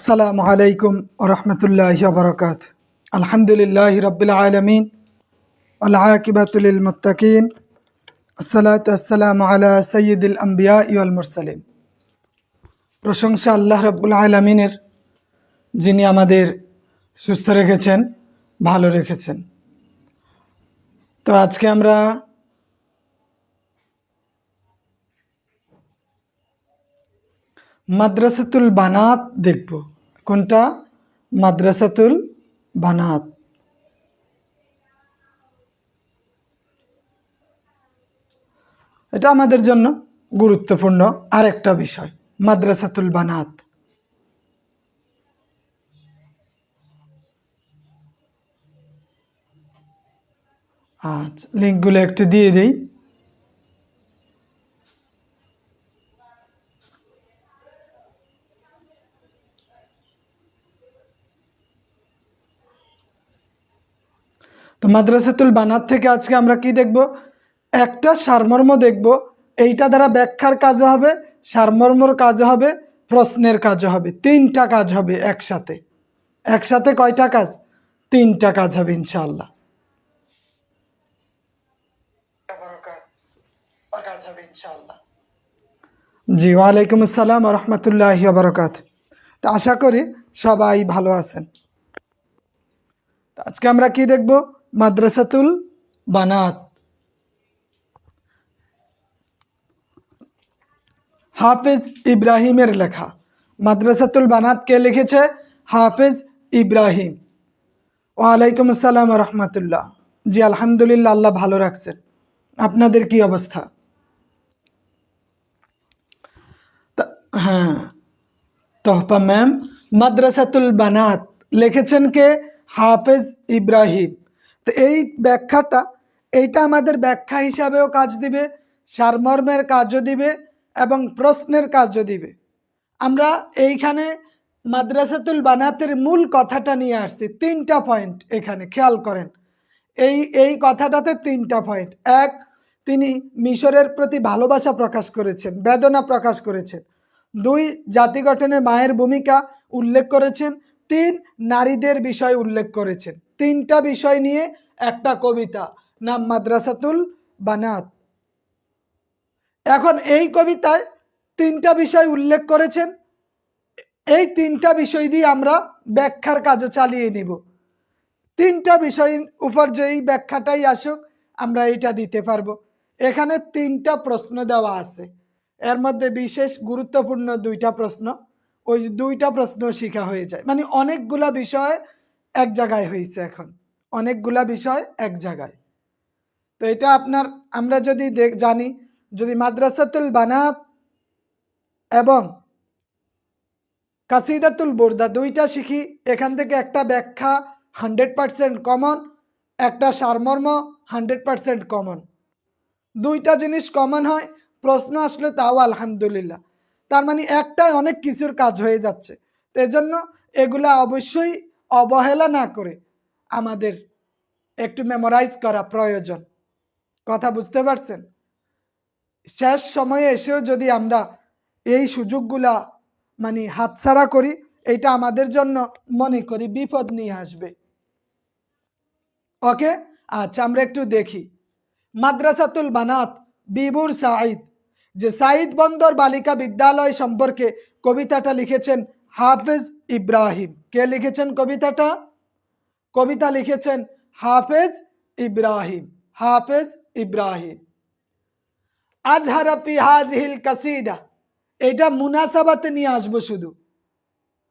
আসসালামু আলাইকুম ওয়া রাহমাতুল্লাহি ওয়া বারাকাতুহু। আলহামদুলিল্লাহি রাব্বিল আলামিন ওয়াল আকিবাতু লিল মুত্তাকিন। আসসালাতু ওয়াসসালামু আলা সাইয়্যিদিল আমবিয়া ওয়াল মুরসালিন। প্রশংসা আল্লাহ রাব্বুল আলামিনের, যিনি আমাদের সুস্থ রেখেছেন, ভালো রেখেছেন। তো আজকে আমরা মাদ্রাসাতুল বানাত দেখব। কোনটা? মাদ্রাসাতুল বানাত। এটা আমাদের জন্য গুরুত্বপূর্ণ আরেকটা বিষয়, মাদ্রাসাতুল বানাত। আচ্ছা, লিঙ্কগুলো একটু দিয়ে দিই। তো মাদ্রাসাতুল বানাত থেকে আজকে আমরা কি দেখব? একটা সারমর্ম দেখব, এইটা দ্বারা ব্যাখ্যার কাজ হবে, সারমর্মর কাজ হবে, প্রশ্নের কাজ হবে। তিনটা কাজ হবে একসাথে। একসাথে কয়টা কাজ? তিনটা কাজ হবে ইনশাআল্লাহ। জি, ওয়ালাইকুম আসসালাম ওয়া রাহমাতুল্লাহি ওয়া বারাকাতুহু। তো আশা করি সবাই ভালো আছেন। আজকে আমরা কি দেখব? মাদ্রাসাতুল বানাত। হাফেজ ইব্রাহিমের লেখা। মাদ্রাসাতুল বানাত কে লিখেছে? হাফেজ ইব্রাহিম। ওয়ালাইকুম আসসালাম ওয়া রাহমাতুল্লাহ। জি আলহামদুলিল্লাহ, আল্লাহ ভালো রাখছেন। আপনাদের কি অবস্থা? হ্যাঁ, তোহফা ম্যাম। মাদ্রাসাতুল বানাত লিখেছেন কে? হাফেজ ইব্রাহিম। তো এই ব্যাখ্যাটা, এইটা আমাদের ব্যাখ্যা হিসাবেও কাজ দিবে, সারমর্মের কাজও দিবে এবং প্রশ্নের কাজও দিবে। আমরা এইখানে মাদ্রাসাতুল বানাতের মূল কথাটা নিয়ে আসছি। তিনটা পয়েন্ট এখানে খেয়াল করেন। এই কথাটাতে তিনটা পয়েন্ট। এক, তিনি মিশরের প্রতি ভালোবাসা প্রকাশ করেছেন, বেদনা প্রকাশ করেছেন। দুই, জাতি গঠনে মায়ের ভূমিকা উল্লেখ করেছেন। তিন, নারীদের বিষয় উল্লেখ করেছেন। তিনটা বিষয় নিয়ে একটা কবিতা, নাম মাদ্রাসাতুল বানাত। এখন এই কবিতায় তিনটা বিষয় উল্লেখ করেছেন। এই তিনটা বিষয় দিয়ে আমরা ব্যাখ্যার কাজও চালিয়ে নিব। তিনটা বিষয়ের উপর যেই ব্যাখ্যাটাই আসুক, আমরা এইটা দিতে পারবো। এখানে তিনটা প্রশ্ন দেওয়া আছে, এর মধ্যে বিশেষ গুরুত্বপূর্ণ দুইটা প্রশ্ন। ওই দুইটা প্রশ্ন শিখা হয়ে যায়, মানে অনেকগুলা বিষয় এক জায়গায় হয়েছে। এখন অনেকগুলা বিষয় এক জায়গায়। তো এটা আপনার, আমরা যদি জানি, যদি মাদ্রাসাতুল বানাত এবং কাসিদাতুল বুরদা দুইটা শিখি, এখান থেকে একটা ব্যাখ্যা 100% কমন, একটা সারমর্ম 100% কমন। দুইটা জিনিস কমন হয়, প্রশ্ন আসলে তাও আলহামদুলিল্লাহ। তার মানে একটাই অনেক কিছুর কাজ হয়ে যাচ্ছে। তো এজন্য এগুলা অবশ্যই অবহেলা না করে আমাদের একটু মেমোরাইজ করা প্রয়োজন। কথা বুঝতে পারছেন? শেষ সময়ে এসেও যদি আমরা এই সুযোগগুলা মানে হাতছাড়া করি, এটা আমাদের জন্য মনে করি বিপদ নিয়ে আসবে। ওকে, আচ্ছা আমরা একটু দেখি। মাদ্রাসাতুল বানাত বিবুর সাঈদ, যে সাঈদ বন্দর বালিকা বিদ্যালয় সম্পর্কে কবিতাটা লিখেছেন হাফেজ ইব্রাহিম। কে লিখেছেন কবিতাটা? কবিতা লিখেছেন হাফেজ ইব্রাহিম। হাফেজ ইব্রাহিম। আজহারা ফি হাযিহিল কাসিদা, এটা মুনাসাবাতে নিয়ে আসবো শুধু।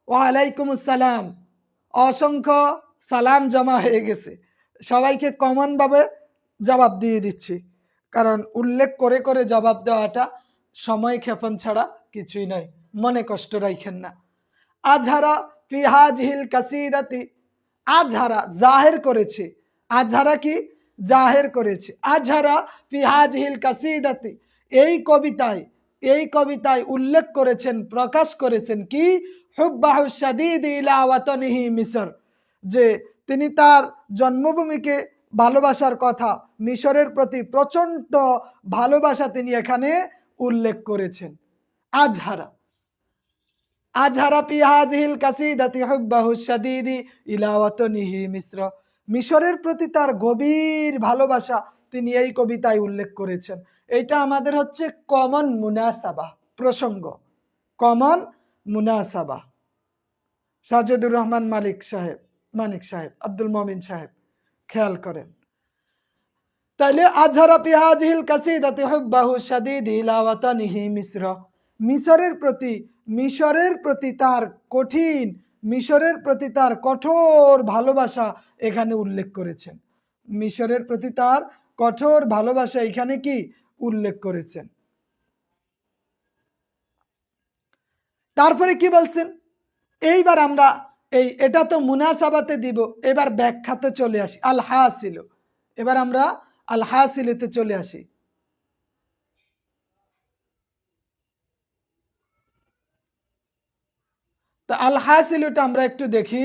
ওয়ালাইকুম আসসালাম, অসংখ্য সালাম জমা হয়ে গেছে। সবাইকে কমন ভাবে জবাব দিয়ে দিচ্ছি, কারণ উল্লেখ করে করে জবাব দেওয়াটা সময় ক্ষেপণ ছাড়া কিছুই নয়, মনে কষ্ট রাখেন না। আজহারা ফি হাযিহিল কাসিদাতি, আজহারা জাহির করেছে। আজহারা কি? জাহির করেছে। আজহারা ফি হাযিহিল কাসিদাতি, এই কবিতায়, এই কবিতায় উল্লেখ করেছেন, প্রকাশ করেছেন কি? হুব্বাহু শাদীদ ইলা ওয়াতানিহি মিসর, যে তিনি তার জন্মভূমিকে ভালোবাসার কথা, মিশরের প্রতি প্রচন্ড ভালোবাসা তিনি এখানে উল্লেখ করেছেন। আজহারা, আজহারা ফি হাযিহিল কাসিদাতি হুব্বাহু শাদীদি ইলা ওয়াতনিহি মিসর। মিশরের প্রতি তার গভীর ভালোবাসা তিনি এই কবিতায় উল্লেখ করেছেন। এটা আমাদের হচ্ছে কমন মুনাসাবা, প্রসঙ্গ, কমন মুনাসাবা। সাজেদুর রহমান মানিক সাহেব, আব্দুল মমিন সাহেব, খেয়াল করেন। তাইলে আজহারা ফি হাযিহিল কাসিদাতি হুব্বাহু শাদীদি ইলা ওয়াতনিহি মিসর, মিশরের প্রতি তার কঠিন, মিশরের প্রতি তার কঠোর ভালোবাসা এখানে উল্লেখ করেছেন। মিশরের প্রতি তার কঠোর ভালোবাসা এখানে কি উল্লেখ করেছেন। তারপরে কি বলছেন, এইবার আমরা এটা তো মুনাসাবাতে দিব, এবার ব্যাখ্যাতে চলে আসি। আল হাসিল, এবার আমরা আল হাসিলতে চলে আসি। তা আল হাসিলটা আমরা একটু দেখি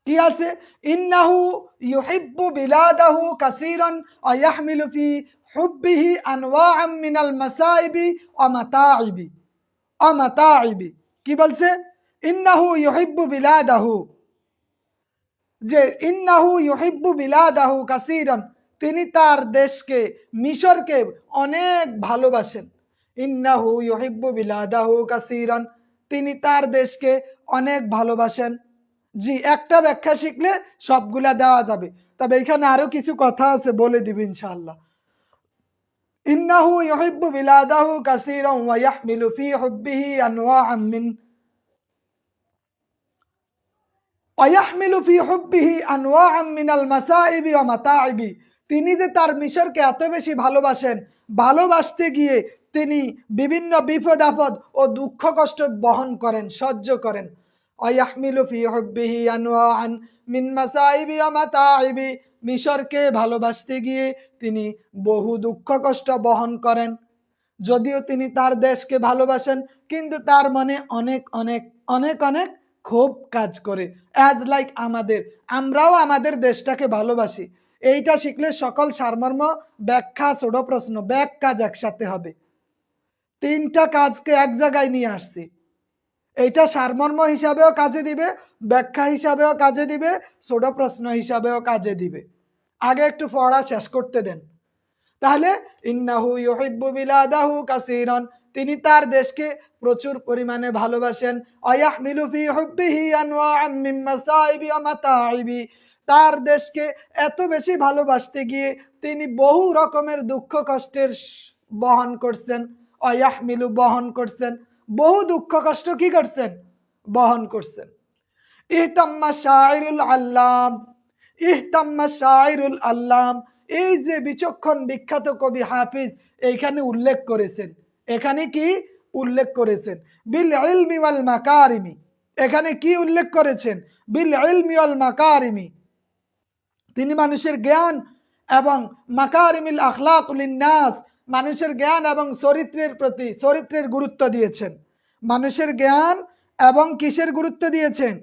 কি আছে। ইন্নাহু ইউহিব্বু বিলাদাহু কাসীরান ওয়া ইয়াহমিলু ফি হুব্বিহি আনওয়াআম মিনাল মাসাইবি ওয়া মাতাইবি। কি বলছে, ইন্নাহু ইউহিব্বু বিলাদাহু, যে ইন্নাহু ইউহিব্বু বিলাদাহু কাসীরান, তিনি তার দেশকে, মিশরকে অনেক ভালোবাসেন। ইন্নাহু ইউহিব্বু বিলাদাহু কাসীরান, তিনি তার দেশকে অনেক ভালোবাসেন। জি, একটা ব্যাখ্যা শিখলে সবগুলা দেওয়া যাবে, তবে এখানে আরো কিছু কথা আছে, বলে দিব ইনশাআল্লাহ। ইন্নাহু ইউহিব্বু বিলাদাহু কাসীরান ওয়া ইয়াহমিলু ফি হুব্বিহি আনওয়াআম মিন ওয়াহমিলু ফি হুব্বিহি আনওয়াআম মিনাল মাসাইবি ওয়া মাতাইবি, তিনি যে তার মিশরকে এত বেশি ভালোবাসেন, ভালোবাসতে গিয়ে তিনি বিভিন্ন বিপদ আপদ ও দুঃখ কষ্ট বহন করেন, সহ্য করেন। ওয়াহমিলু ফি হুব্বিহি আনওয়াআন মিন মাসাইবি ওয়া মাতাইবি, মিশরকে ভালোবাসতে গিয়ে তিনি বহু দুঃখ কষ্ট বহন করেন। যদিও তিনি তার দেশকে ভালোবাসেন, কিন্তু তার মনে অনেক অনেক অনেক অনেক ক্ষোভ কাজ করে। অ্যাজ লাইক আমরাও আমাদের দেশটাকে ভালোবাসি। এইটা শিখলে সকল সারমর্ম, ব্যাখ্যা, ছোট প্রশ্ন, ব্যাক কাজ একসাথে হবে। তিনটা কাজকে এক জায়গায় নিয়ে আসছি। এইটা সারমর্ম হিসাবেও কাজে দিবে, ব্যাখ্যা হিসাবেও কাজে দিবে, ছোট প্রশ্ন হিসাবেও কাজে দিবে। আগে একটু পড়া শেষ করতে দেন। তাহলে ইন্নাহু ইউহিব্বু বিলাদাহু কাসীরান, তিনি তার দেশকে প্রচুর পরিমাণে ভালোবাসেন। ওয়াহমিলু ফি হুব্বিহি আনওয়াআম মিন মাসাইবি ওয়া মাতাইবি, তার দেশকে এত বেশি ভালোবাসতে গিয়ে তিনি বহু রকমের দুঃখ কষ্টের বহন করছেন। ওয়াহমিলু, বহন করছেন, বহু দুঃখ কষ্ট কি করছেন, বহন করছেন। ইহতাম্মা শাইরুল আল্লাম, ইহতাম্মা শাইরুল আল্লাম, এই যে বিচক্ষণ বিখ্যাত কবি হাফিজ এইখানে উল্লেখ করেছেন, এখানে কি উল্লেখ করেছেন, বিল ইলমি ওয়াল মাকারিমি, এখানে কি উল্লেখ করেছেন, বিল ইলমি ওয়াল মাকারিমি, তিনি মানুষের জ্ঞান এবং মাকারিমিল আখলাক লিন্নাস, মানুষের জ্ঞান এবং চরিত্রের প্রতি, চরিত্রের গুরুত্ব দিয়েছেন। মানুষের জ্ঞান এবং কিসের গুরুত্ব দিয়েছেন,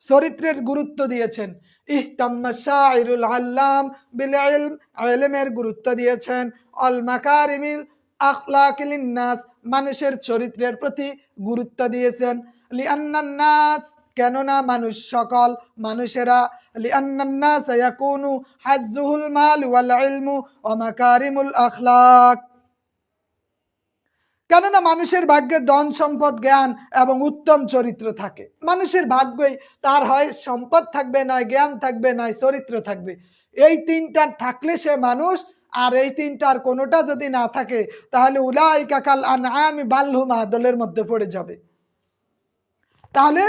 চরিত্রের গুরুত্ব দিয়েছেন। ইহতাম্মা শাইরুল আল্লাম বিল ইলম, ইলমের গুরুত্ব দিয়েছেন। আল মাকারিমিল আখলাক লিন্নাস, মানুষের চরিত্রের প্রতি গুরুত্ব দিয়েছেন। লিআন্নান নাস, কেননা মানুষ, সকল মানুষেরা, লিআন্নান নাস ইয়াকুনু হাজ্জুহুল মাল ওয়াল ইলমু ওয়া মাকারিমুল আখলাক, কেননা মানুষের ভাগ্যে ধন সম্পদ, জ্ঞান এবং উত্তম চরিত্র থাকে। মানুষের ভাগ্যই তার হয় সম্পদ থাকবে, নয় জ্ঞান থাকবে, নয় চরিত্র থাকবে। এই তিনটা থাকলে সে মানুষ, আর এই তিনটার কোনোটা যদি না থাকে তাহলে উলাইকা কাল আনআমি বাল হুম আদলের মধ্যে পড়ে যাবে। তাহলে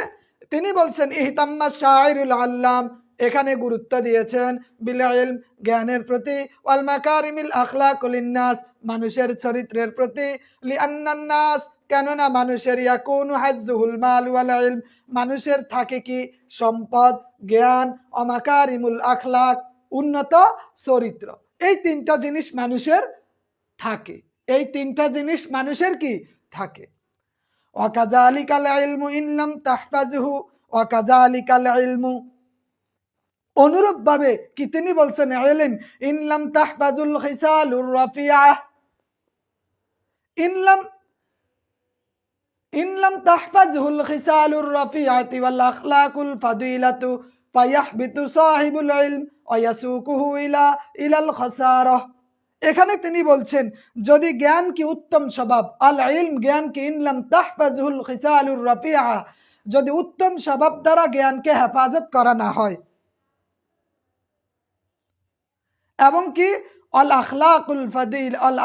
তিনি বলছেন ইহতাম্মা শাইরুল আল্লাম, এখানে গুরুত্ব দিয়েছেন বিল ইলম, জ্ঞানের প্রতি, ওয়াল মাকারিমিল আখলাক লিন্নাস, মানুষের চরিত্রের প্রতি, লিআন্নান নাস, কেননা মানুষের ইয়াকুনু হাজ্জুহুল মাল ওয়াল ইলম, মানুষের থাকে কি, সম্পদ, জ্ঞান, ও মাকারিমুল আখলাক, উন্নত চরিত্র। এই তিনটা জিনিস মানুষের থাকে, এই তিনটা জিনিস মানুষের কি থাকে। ওয়াকাযালিকাল ইলমু ইন লাম তাহফাজহু, ওয়াকাযালিকাল ইলমু, অনুরূপ ভাবে কি তিনি বলছেন ইলম ইন লাম তাহফাজুল খিসালুর রাফিআহ, ইনলাম ইনলাম তাহফাজহুল খিসালুর রাফিআতি ওয়াল আখলাকুল ফাদিলাতু ফায়াহবিতু সাহিবুল ইলম ওয়া ইয়াসুকুহু ইলাল খাসারাহ। এখানে তিনি বলছেন যদি জ্ঞান কি উত্তম স্বভাব, আল ইলম জ্ঞান কি, ইনলাম তাহফাজহুল খিসালুর রাফিআ যদি উত্তম স্বভাব দ্বারা জ্ঞানকে হেফাজত করা না হয়, এবং কি আল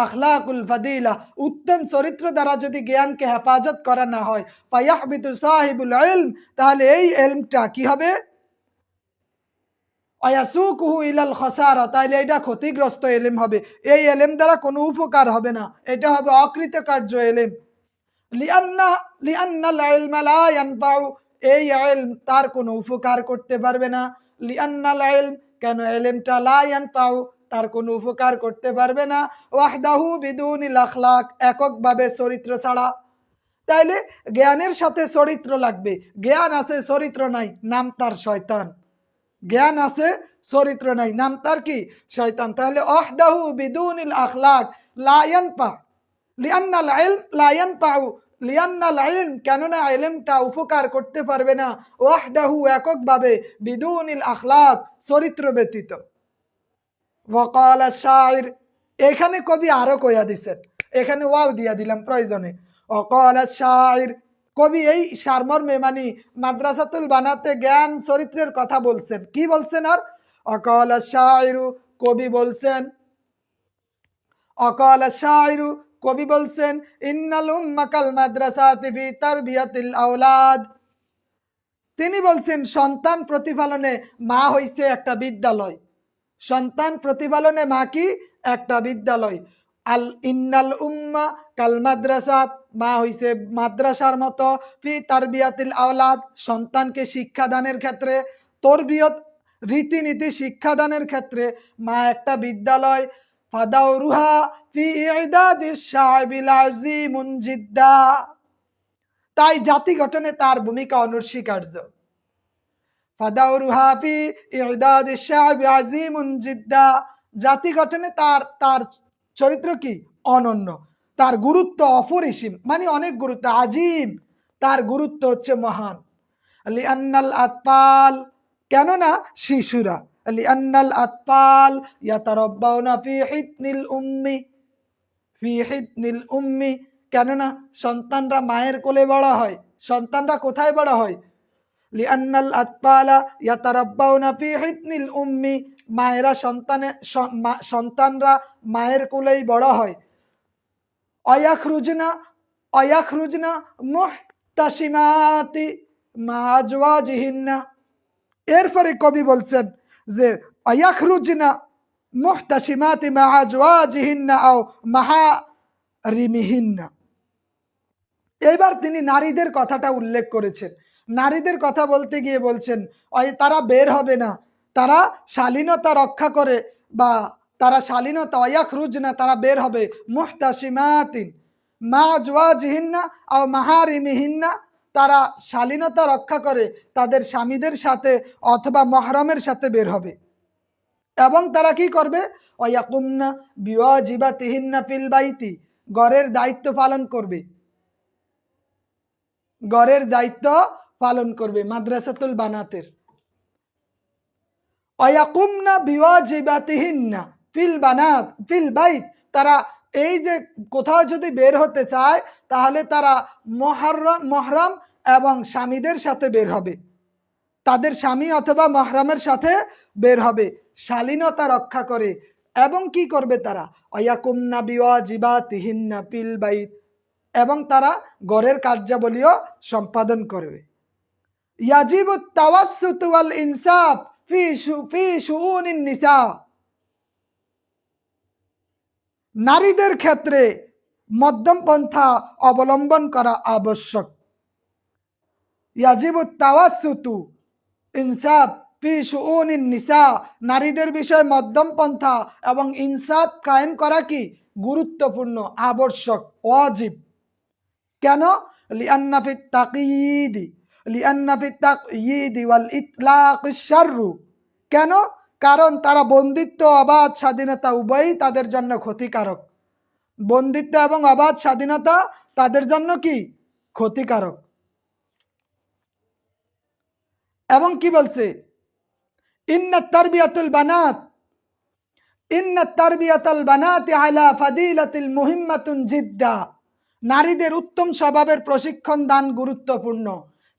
আখলাকুল ফাদিলা উত্তম চরিত্র দ্বারা যদি জ্ঞানকে হেফাজত করা না হয়, ফায়াহবিতু সাহিবুল ইলম তাহলে এই ইলমটা কি হবে, আয়াসুকুহু ইলাল খাসারা তাহলে এটা ক্ষতিগ্রস্ত ইলম হবে, এই ইলম দ্বারা কোনো উপকার হবে না, এটা হবে অকৃতকার্য ইলম। লিআন্না লিআন্নাল ইলমা লা ইয়ানফাউ এই ইলম তার কোনো উপকার করতে পারবে না। লিআন্নাল ইলম কেন ইলমটা লা ইয়ানফাউ তার কোনো উপকার করতে পারবে না, ওয়াহদাহু বিদুনিল আখলাক এককভাবে চরিত্র ছাড়া। তাইলে জ্ঞানের সাথে চরিত্র লাগবে, জ্ঞান আছে চরিত্র নাই, নাম তার শয়তান। জ্ঞান আছে চরিত্র নাই, নাম তার কি, শয়তান। তাহলে ওয়াহদাহু বিদুনিল আখলাক লা ইয়ানফা লিআন্নাল ইলম লা ইয়ানফাউ লিআন্নাল ইলম কেননা ইলমটা উপকার করতে পারবে না, ওয়াহদাহু এককভাবে, বিদুনিল আখলাক চরিত্র ব্যতীত। ওয়াকাল আশ-শাইর এখানে কবি আরো কইয়া দিছেন, এখানে ওয়াও দিয়া দিলাম প্রয়োজনে। ওয়াকাল আশ-শাইর কবি এই সারমর্মে মানে মাদ্রাসাতুল বানাতে জ্ঞান চরিত্রের কথা বলছেন। কি বলছেন? আর ওয়াকাল আশ-শাইর কবি বলছেন, ওয়াকাল আশ-শাইর কবি বলছেন ইন্নাল উম্মা কাল মাদ্রাসাতি ফি তারবিয়াতিল আওলাদ। তিনি বলছেন সন্তান প্রতিপালনে মা হইছে একটা বিদ্যালয়, সন্তান প্রতিপালনে মা কি একটা বিদ্যালয়। আল ইন্নাল উম্মা কাল মাদ্রাসাত মা হইছে মাদ্রাসার মতো, ফি তারবিয়াতিল আওলাদ সন্তানকে শিক্ষাদানের ক্ষেত্রে, তরবিয়ত রীতিনীতি শিক্ষাদানের ক্ষেত্রে মা একটা বিদ্যালয়। ফাদাউরুহা ফি ইদাদিশ শাইবিল আযীমুন জিদ্দা তাই জাতি গঠনে তার ভূমিকা অনস্বীকার্য। ফাদাউরুহা ফি ইদাদিশ শাইবি আযীমুন জিদ্দা জাতি গঠনে তার চরিত্র কি অনন্য, তার গুরুত্ব অপরিসীম, মানে অনেক গুরুত্ব, আজিম তার গুরুত্ব হচ্ছে মহান। লিআন্নাল আতফাল কেননা শিশুরা, লিআন্নাল আতফাল ইয়াতারাব্বাউনা ফি হিতনিল উম্মি ফি হিতনিল উম্মি কেননা সন্তানরা মায়ের কোলে বড় হয়। সন্তানরা কোথায় বড় হয়? লিআন্নাল আতফালা ইয়াতারাব্বাউনা ফি হিতনিল উম্মি মায়েরা সন্তানরা মায়ের কোলেই বড় হয়। অয়াখরুজনা মুহতাসিমাতি মা আজওয়াজিহিন্না এরপরে কবি বলছেন যে অয়াখরুজনা মুহতাসিমাতি মা আজওয়াজিহিন্না আও মাহারিমিহিন্না। এবার তিনি নারীদের কথাটা উল্লেখ করেছেন, নারীদের কথা বলতে গিয়ে বলছেন তারা বের হবে না, তারা শালীনতা রক্ষা করে, বা তারা শালীনতা অয়াখরুজনা তারা বের হবে, মুহতাসিমাতিন মা আজওয়াজিহিন্না আও মাহারিমিহিন্না তারা শালীনতা রক্ষা করে তাদের স্বামীদের সাথে অথবা মহরমের সাথে বের হবে। এবং তারা কি করবে? ওয়াকুমনা বিওয়াজিবাতিহিন্না ফিল বাইতি ঘরের দায়িত্ব পালন করবে, ঘরের দায়িত্ব পালন করবে মাদ্রাসাতুল বানাতের। ওয়াকুমনা বিওয়াজিবাতিহিন্না ফিল বানাত ফিল বাইত তারা এই যে কোথাও যদি বের হতে চায় তাহলে তারা মহরম এবং স্বামীদের সাথে বের হবে, তাদের স্বামী অথবা মহরমের সাথে বের হবে, শালীনতা রক্ষা করে। এবং কি করবে তারা? ওয়াকুমনা বিওয়াজিবাতিহিন্না ফিল বাইত এবং তারা ঘরের কার্যাবলীও সম্পাদন করবে। ইয়াজিবুত তাওয়াসসুত ওয়াল ইনসাফ ফি শুউনিন নিসা নারীদের ক্ষেত্রে মধ্যম পন্থা অবলম্বন করা আবশ্যক। ইয়াজিবুত তাওয়াসসুতু ইনসাফ ফি শুউনিন নিসা নারীদের বিষয়ে মধ্যম পন্থা এবং ইনসাফ কায়েম করা কি গুরুত্বপূর্ণ, আবশ্যক, ওয়াজিব। কেন? লিআন্না ফিত তাকয়ীদি ওয়াল ইতলাকিশ শাররু কেন? কারণ তারা বন্দিত্ব, অবাধ স্বাধীনতা উভয়ই তাদের জন্য ক্ষতিকারক। বন্দিত্ব এবং অবাধ স্বাধীনতা তাদের জন্য কি ক্ষতিকারক। এবং কি বলছে, ইন্নাত তারবিয়াতুল বানাত আলা ফাদিলাতিল মুহিম্মাতুন জিদ্দা, নারীদের উত্তম স্বভাবের প্রশিক্ষণ দান গুরুত্বপূর্ণ।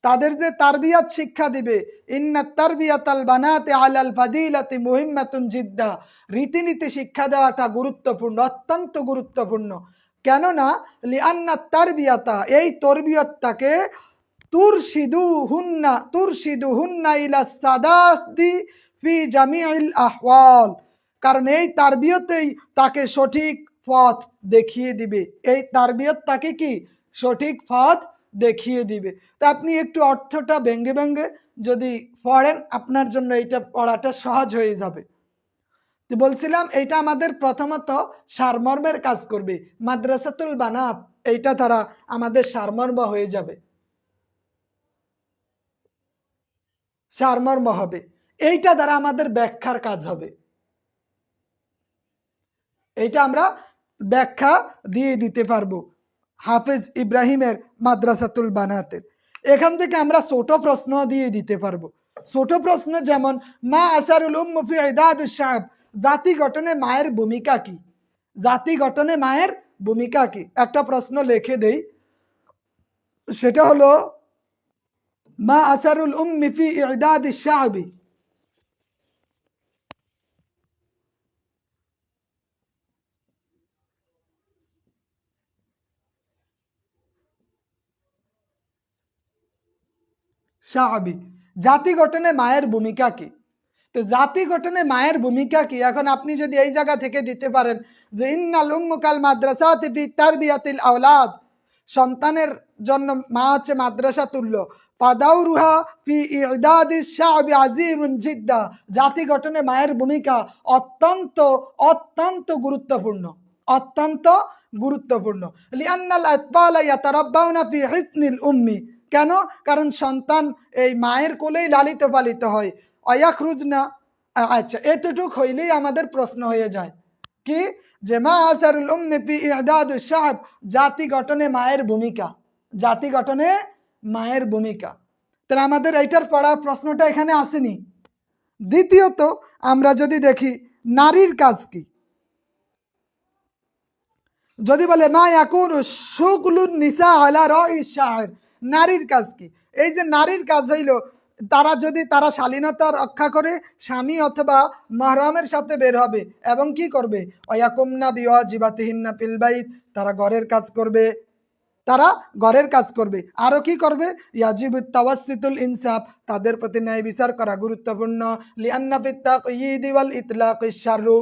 তাদের যে তারবিয়াত শিক্ষা দিবে, ইন্নাত তারবিয়াতাল বানাতি আলাল ফাদিলাতি মুহিম্মাতুন জিদ্দা, রীতিনীতি শিক্ষা দেওয়াটা গুরুত্বপূর্ণ, অত্যন্ত গুরুত্বপূর্ণ। কেননা লিআন্নাত তারবিয়াতা, এই তরবিয়তটাকে তুরশিদুহুন্না ইলা সাদাতি ফি জামিউল আহওয়াল, কারণ এই তারবিয়তেই তাকে সঠিক পথ দেখিয়ে দিবে। এই তারবিয়ত তাকে কি সঠিক পথ দেখিয়ে দিবে। তা আপনি একটু অর্থটা ভেঙ্গে ভেঙ্গে যদি পড়েন, আপনার জন্য এইটা পড়াটা সহজ হয়ে যাবে। তো বলছিলাম এইটা আমাদের প্রথমত সারমর্মের কাজ করবে। মাদ্রাসাতুল বানাত এইটা তারা আমাদের সারমর্ম হয়ে যাবে, সারমর্ম হবে। এইটা দ্বারা আমাদের ব্যাখ্যার কাজ হবে। এইটা আমরা ব্যাখ্যা দিয়ে দিতে পারবো হাফেজ ইব্রাহিমের মাদ্রাসাতুল বানাতের। এখান থেকে আমরা ছোট প্রশ্ন দিয়ে দিতে পারবো। ছোট প্রশ্ন যেমন, মা আসারুল উম্ম ফি ইদাদুশ শাব, জাতি গঠনে মায়ের ভূমিকা কি? জাতি গঠনে মায়ের ভূমিকা কি? একটা প্রশ্ন লিখে দেই, সেটা হলো মা আসারুল উম্মি ফি ইদাদিশ শাবি। শাবি, জাতি গঠনে মায়ের ভূমিকা কি? তো জাতি গঠনে মায়ের ভূমিকা কি, এখন আপনি যদি এই জায়গা থেকে দিতে পারেন যে ইন্নাল উম্মুকাল মাদ্রাসাতি ফি তারবিয়াতিল আওলাদ, সন্তানের জন্য মা হচ্ছে মাদ্রাসা তুল্য, ফাদাউরুহা ফি ইদাদিশ শাবি আজিমুন জিদ্দা, জাতি গঠনে মায়ের ভূমিকা অত্যন্ত অত্যন্ত গুরুত্বপূর্ণ, অত্যন্ত গুরুত্বপূর্ণ। লিআন্নাল আতফালা ইয়াতারাব্বাউনা ফি হিসনিল উম্মি, কেন? কারণ সন্তান এই মায়ের কোলেই লালিত পালিত হয়। অয়াখরুজনা, আচ্ছা এতটুক হইলেই আমাদের প্রশ্ন হয়ে যায় কি, যে মা আসারুল উম্মি ফি ইদাদুশ শাব, জাতি গঠনে মায়ের ভূমিকা, জাতি গঠনে মায়ের ভূমিকা। তাহলে আমাদের এইটার পড়া প্রশ্নটা এখানে আসেনি। দ্বিতীয়ত আমরা যদি দেখি নারীর কাজ কি, যদি বলে মা ইয়াকুনু শুগলুন নিসা আলা রাইস শাহর, নারীর কাজ কি? এই যে নারীর কাজ হইল, তারা যদি তারা শালীনতা রক্ষা করে স্বামী অথবা মাহরামের সাথে বের হবে এবং কি করবে, ওয়াকুমনা বিওয়াজিবাতিহিন্না ফিল বাইত, তারা ঘরের কাজ করবে, তারা ঘরের কাজ করবে। আরো কি করবে, ইয়াজিবুত তাওয়াসসুতুল ইনসাফ, তাদের প্রতি ন্যায় বিচার করা গুরুত্বপূর্ণ। লিআন্না ফিত তাকয়িদি ওয়াল ইতলাকিশ শাররু,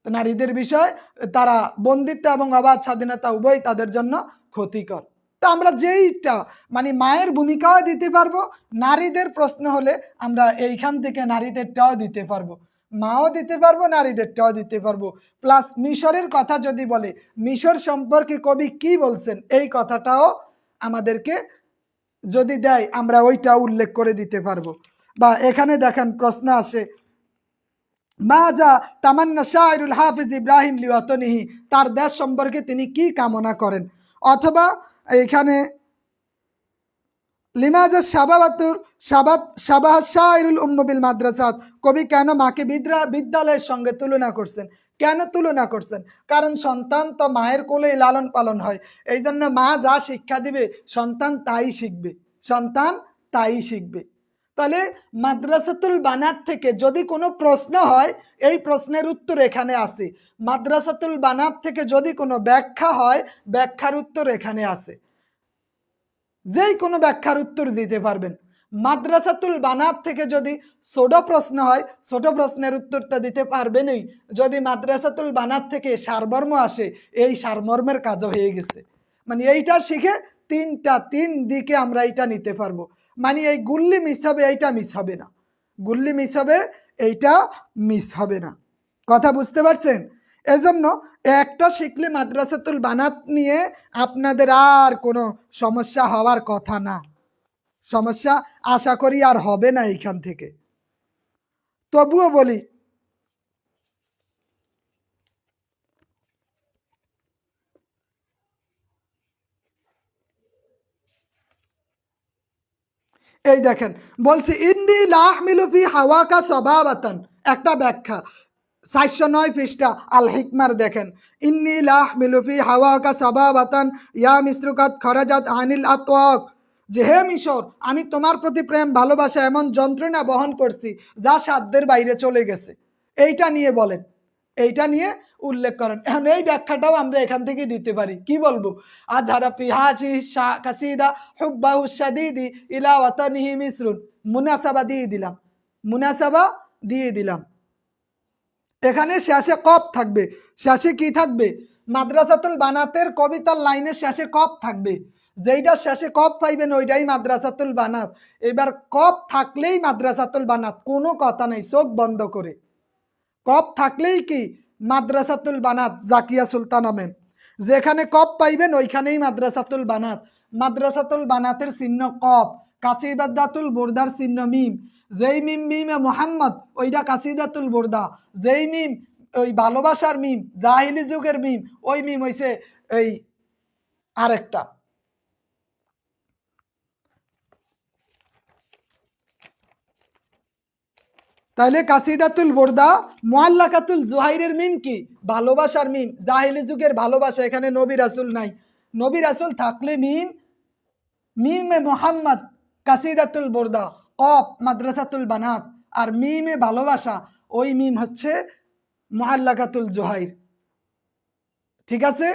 নারীদের বিষয় তারা বন্দিত্ব এবং অবাধ স্বাধীনতা উভয় তাদের জন্য ক্ষতিকর। তা আমরা যেইটা মানে মায়ের ভূমিকাও দিতে পারবো, নারীদের প্রশ্ন হলে আমরা এইখান থেকে নারীদেরটাও দিতে পারবো, মাও দিতে পারবো, নারীদেরটাও দিতে পারবো। প্লাস মিশরের কথা যদি বলে, মিশর সম্পর্কে কবি কি বলছেন এই কথাটাও আমাদেরকে যদি দেয়, আমরা ওইটাও উল্লেখ করে দিতে পারবো। বা এখানে দেখেন প্রশ্ন আসে, মাজা তামান্না শায়রুল হাফিজ ইব্রাহিম লিওয়াতনিহি, তার দেশ সম্পর্কে তিনি কি কামনা করেন। অথবা এখানে লিমাজা শাবাবাতুর শাবাহ শায়রুল উম্ম বিল মাদ্রাসাত, কবি কেন মাকে বিদ্যালয়ের সঙ্গে তুলনা করছেন? কেন তুলনা করছেন? কারণ সন্তান তো মায়ের কোলেই লালন পালন হয়, এই জন্য মা যা শিক্ষা দিবে সন্তান তাই শিখবে, সন্তান তাই শিখবে। তাহলে মাদ্রাসাতুল বানাত থেকে যদি কোনো প্রশ্ন হয়, এই প্রশ্নের উত্তর এখানে আছে। মাদ্রাসাতুল বানাত থেকে যদি কোনো ব্যাখ্যা হয়, ব্যাখ্যার উত্তর এখানে আছে, যেই কোনো ব্যাখ্যার উত্তর দিতে পারবেন। মাদ্রাসাতুল বানাত থেকে যদি ছোট প্রশ্ন হয়, ছোট প্রশ্নের উত্তরটা দিতে পারবেনই। যদি মাদ্রাসাতুল বানাত থেকে সারমর্ম আসে, এই সারমর্মের কাজও হয়ে গেছে। মানে এইটা শিখে তিন দিকে আমরা এইটা নিতে পারবো। মানে এই গুল্লি মিস হবে, এইটা মিস হবে না, গুল্লি মিস হবে, এইটা মিস হবে না। কথা বুঝতে পারছেন? এজন্য একটা শিখলে মাদ্রাসাতুল বানাত নিয়ে আপনাদের আর কোনো সমস্যা হওয়ার কথা না, সমস্যা আশা করি আর হবে না এইখান থেকে। তবুও বলি, এই দেখেন বলছি ইন্নি লাহমিলু ফি হাওয়াকা সাবাবাতান, একটা ব্যাখ্যা 409 পৃষ্ঠা আল হিকমার দেখেন, ইন্নি লাহমিলু ফি হাওয়াকা সাবাবাতান ইয়া মিসরুকাত খরাজাত আনিল আতওয়াক, যে হে মিশর আমি তোমার প্রতি প্রেম ভালোবাসা এমন যন্ত্রণা বহন করছি যা সাধ্যের বাইরে চলে গেছে। এইটা নিয়ে বলেন, এইটা নিয়ে উল্লেখ করেন। এখন এই ব্যাখ্যাটাও আমরা এখান থেকে দিতে পারি। কি বলবো? আজহারা ফি হাযিহি কাসিদা হুব্বাহু শাদীদি ইলা ওয়াতানিহি মিসরুন, মুনাসাবা দিয়ে দিলাম, মুনাসাবা দিয়ে দিলাম। এখানে শেষে কফ থাকবে। শেষে কি থাকবে? মাদ্রাসাতুল বানাতের কবিতার লাইনের শেষে কফ থাকবে। যেইটা শেষে কফ পাইবেন ওইটাই মাদ্রাসাতুল বানাত। এবার কফ থাকলেই মাদ্রাসাতুল বানাত, কোনো কথা নাই, চোখ বন্ধ করে। কফ থাকলেই কি মাদ্রাসাতুল বানাত জাকিয়া সুলতানা ম্যাম, যেখানে কফ পাইবেন ওইখানেই মাদ্রাসাতুল বানাত। মাদ্রাসাতুল বানাতের চিহ্ন কফ, কাসিদাতুল বুরদার চিহ্ন মিম। যেই মিম মিমে মোহাম্মদ ওইটা কাসিদাতুল বুরদা। যেই মিম ওই ভালোবাসার মিম, জাহিলি যুগের মিম, ওই মিম হইছে এই আরেকটা। তাইলে কাসিদাতুল বুরদা মুআল্লাকাতুল জুহাইরের মিম কি? ভালোবাসার মিম, জাহিলি যুগের ভালোবাসা। এখানে নবী রাসূল নাই, নবী রাসূল থাকলে মিম, মিমে মোহাম্মদ কাসিদাতুল বুরদা, কফ মাদ্রাসাতুল বানাত, আর মিমে ভালোবাসা ওই মিম হচ্ছে মুআল্লাকাতুল জুহাইর। ঠিক আছে?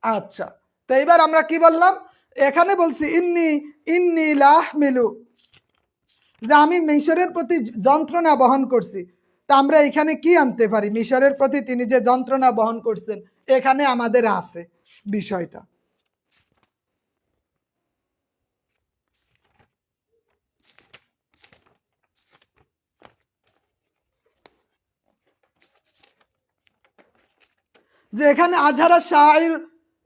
আচ্ছা, তো এবার আমরা কি বললাম? এখানে বলছি ইন্নি ইন্নি লাহমিলু, যে আমি মিশরের প্রতি যন্ত্রণা বহন করছি। তা আমরা এখানে কি আনতে পারি? মিশরের প্রতি তিনি যে যন্ত্রণা বহন করছেন এখানে আমাদের আছে বিষয়টা। যে এখানে আজহারা শাইর,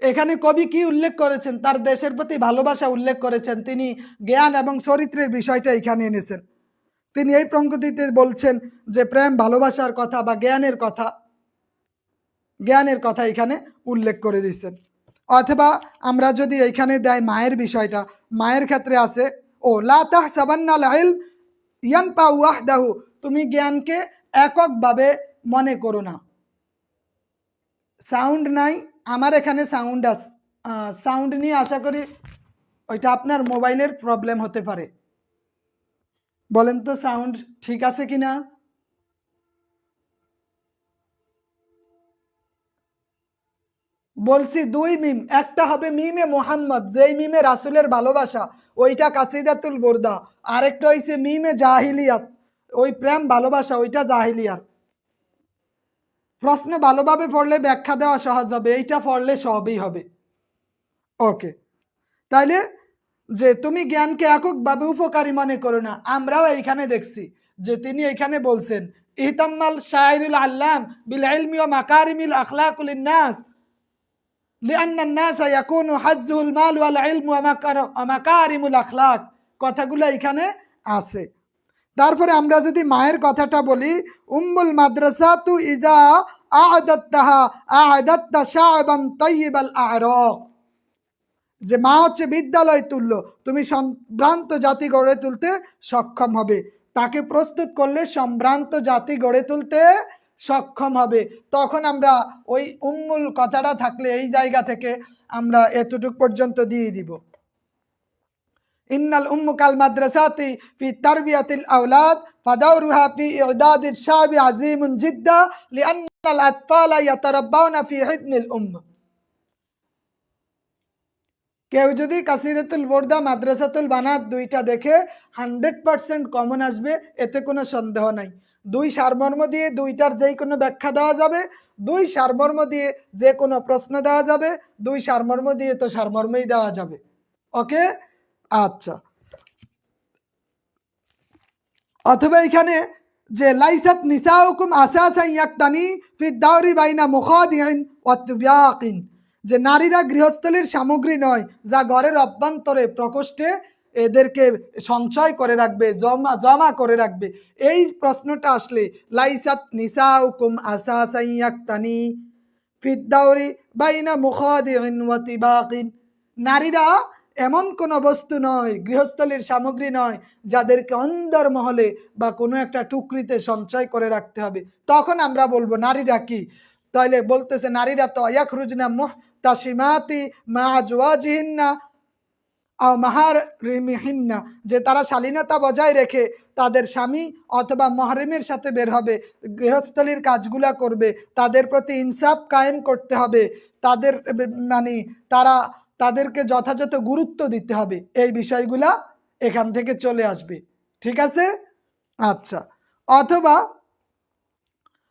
এখানে কবি কি উল্লেখ করেছেন? তার দেশের প্রতি ভালোবাসা উল্লেখ করেছেন। তিনি জ্ঞান এবং চরিত্রের বিষয়টা এখানে এনেছেন। তিনি এই পঙ্ক্তিতে বলছেন যে প্রেম ভালোবাসার কথা বা জ্ঞানের কথা, জ্ঞানের কথা এখানে উল্লেখ করে দিচ্ছেন। অথবা আমরা যদি এখানে দেয় মায়ের বিষয়টা, মায়ের ক্ষেত্রে আছে ও লা তাহসাবান্নাল ইলম ইয়ানফা ওয়াহদাহু, তুমি জ্ঞানকে এককভাবে মনে করো না। সাউন্ড নাই, আমার এখানে সাউন্ড আছে, সাউন্ড নিয়ে আশা করি ওইটা আপনার মোবাইলের প্রবলেম হতে পারে। বলেন তো সাউন্ড ঠিক আছে কিনা? বলছি দুই মিম, একটা হবে মিমে মোহাম্মদ, যেই মিমে রাসূলের ভালোবাসা ওইটা কাসিদাতুল বুরদা, আরেকটা হইছে মিমে জাহিলিয়াত, ওই প্রেম ভালোবাসা ওইটা জাহিলিয়াত। প্রশ্ন ভালোভাবে পড়লে ব্যাখ্যা দেওয়া সহজ হবে, এইটা পড়লে সবই হবে। ওকে, তাইলে যে তুমি জ্ঞানকে এককভাবে উপকারী মনে করো না, আমরাও এইখানে দেখছি যে তিনি এখানে বলছেন ইহতাম্মাল শায়রুল আল্লাম বিল ইলমি ওয়া মাকারিমিল আখলাকুল নাস লিআন্না الناس يكون حظه المال والعلم ومكارم الاخلاق, কথাগুলো এখানে আছে। তারপরে আমরা যদি মায়ের কথাটা বলি, উম্মুল মাদ্রাসাতু ইজা আ'দাত্তাহা আ'দাত্তা শা'বান তাইয়িবাল আ'রাক, যে মা হচ্ছে বিদ্যালয় তুল্য, তুমি সম্ভ্রান্ত জাতি গড়ে তুলতে সক্ষম হবে। তাকে প্রস্তুত করলে সম্ভ্রান্ত জাতি গড়ে তুলতে সক্ষম হবে। তখন আমরা ওই উম্মুল কথাটা থাকলে এই জায়গা থেকে আমরা এতটুক পর্যন্ত দিয়ে দিব। ইন্নাল উম্মু কাল মাদ্রাসাতি ফি তারবিয়াতিল আওলাদ ফাদাউরুহা ফি ই'দাদিশ শা'বি আযীমুন জিদ্দা লিআন্নাল আতফালা ইয়াতারাব্বাউনা ফি হিদনিল উম্মা। কেউ যদি কাসিদাতুল বুরদা মাদ্রাসাতুল বানাত দুইটা দেখে 100% কমন আসবে, এতে কোনো সন্দেহ নাই। দুই সারমর্ম দিয়ে দুইটার যেই কোনো ব্যাখ্যা দেওয়া যাবে, দুই সারমর্ম দিয়ে যে কোনো প্রশ্ন দেওয়া যাবে, দুই সারমর্ম দিয়ে তো সারমর্মই দেওয়া যাবে। ওকে, আচ্ছা। অথবা এখানে যে লাইসাত নিসাউকুম আসাসান ইয়াকতানি ফি দাওরি বাইনা মুখাদিন ওয়া তুবিয়াকিন, যে নারীরা গৃহস্থলীর সামগ্রী নয় যা ঘরের অভ্যন্তরে প্রকোষ্ঠে এদেরকে সঞ্চয় করে রাখবে, জমা করে রাখবে। এই প্রশ্নটা আসলে লাইসাত নিসাউকুম আসাসান ইয়াকতানি ফি দাওরি বাইনা মুখাদিন ওয়া তিবাকিন, নারীরা এমন কোনো বস্তু নয়, গৃহস্থলীর সামগ্রী নয় যাদেরকে অন্দর মহলে বা কোনো একটা টুকরিতে সঞ্চয় করে রাখতে হবে। তখন আমরা বলবো নারীরা কি? তাইলে বলতেছে নারীরা তো ইয়াখরুজনা মুহতাসিমাতি মা আজওয়াজিহিন্না আও মাহারিমিহিন্না, যে তারা শালীনতা বজায় রেখে তাদের স্বামী অথবা মহরিমের সাথে বের হবে, গৃহস্থলীর কাজগুলা করবে, তাদের প্রতি ইনসাফ কায়েম করতে হবে, তাদের মানে তাদেরকে যথাযথ গুরুত্ব দিতে হবে। এই বিষয়গুলা এখান থেকে চলে আসবে। ঠিক আছে? আচ্ছা। অথবা